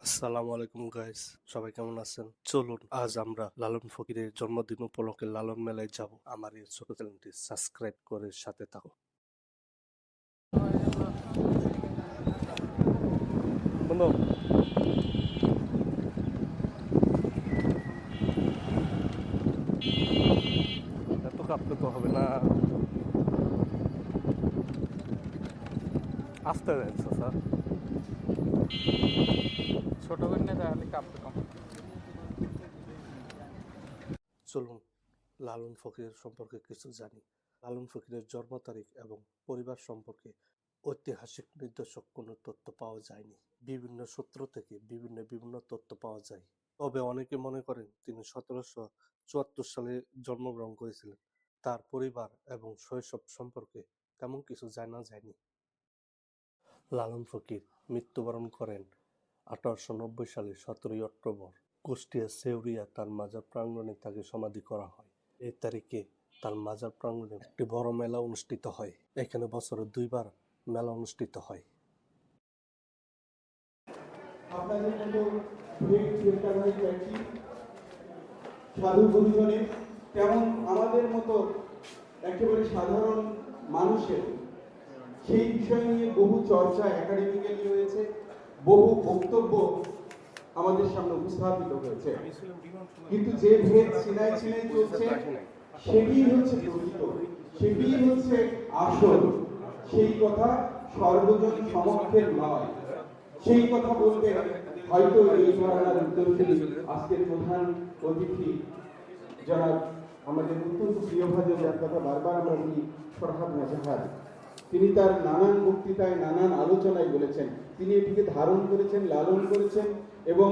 আসসালামু আলাইকুম গাইস, সবাই কেমন আছেন? চলুন আজ আমরা লালন ফকিরের জন্মদিন উপলক্ষে লালন মেলায় যাব। আমার এই ছোট চ্যানেলটি সাবস্ক্রাইব করে সাথে থাকো। বন্ধু, এত কাঁপতে তো হবে না, আস্তে যাচ্ছে স্যার। ছোট কন্যা তাহলে কাঁপতে কম। চলুন লালন ফকিরের সম্পর্কে কিছু জানি। লালন ফকিরের জন্ম তারিখ এবং পরিবার সম্পর্কে ঐতিহাসিক নির্দেশক কোনো তথ্য পাওয়া যায়নি। বিভিন্ন সূত্র থেকে বিভিন্ন তথ্য পাওয়া যায়। তবে অনেকে মনে করেন তিনি 1774 সালে জন্মগ্রহণ করেছিলেন। তার পরিবার এবং শৈশব সম্পর্কে তেমন কিছু জানা যায়নি। লালন ফকির মৃত্যুবরণ করেন 1890 সালে 17ই অক্টোবর। কুষ্টিয়া শেউরিয়া তার মাজার প্রাঙ্গণে তাকে সমাধি করা হয়। এই তারিখে তার মাজার প্রাঙ্গণে একটি বড় মেলা অনুষ্ঠিত হয়। এখানে বছরে 2বার মেলা অনুষ্ঠিত হয়। আপনাদের মতো সাধু গুরুজনের তেমন আমাদের মতো একেবারে সাধারণ মানুষের সেই বিষয় নিয়ে বহু চর্চা একাডেমিক্যালি হয়েছে, বহু বক্তব্য আমাদের সামনে উপস্থাপিত হয়েছে। কিন্তু যে ভেদ চিনাই চলছে সেটি হচ্ছে প্রকৃত, সেটি হচ্ছে আসল। সেই কথা সর্বজন সমক্ষের নয়। সেই কথা বলতে হয়তো এই ধরনের উত্তরসূরি আজকের প্রধান অতিথি যারা আমাদের অত্যন্ত প্রিয়ভাজন, যার কথা বারবার আমরা বলি, ফরহাদ মোজাহার। তিনি তার নানান বক্তৃতায় নানান আলোচনায় বলেছেন, তিনি এটিকে ধারণ করেছেন, লালন করেছেন এবং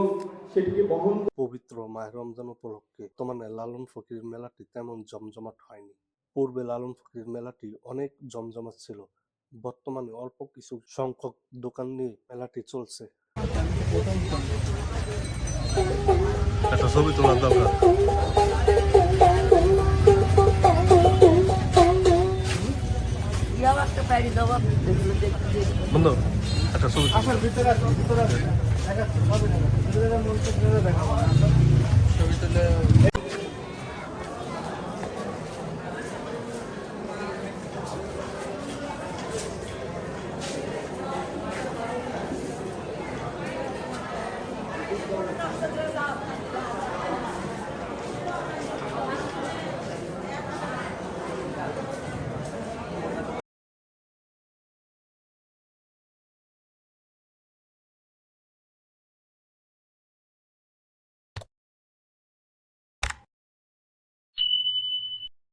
সেটিকে বহন। পবিত্র মাহে রমজান উপলক্ষে বর্তমানে লালন ফকির মেলাটি তেমন জমজমাট হয়নি। পূর্বে লালন ফকির মেলাটি অনেক জমজমাট ছিল। বর্তমানে অল্প কিছু সংখ্যক দোকান নিয়ে মেলাটি চলছে। একটা ছবি তোলার দরকার। বন্ধু, একটা ছবি ছবি তুলে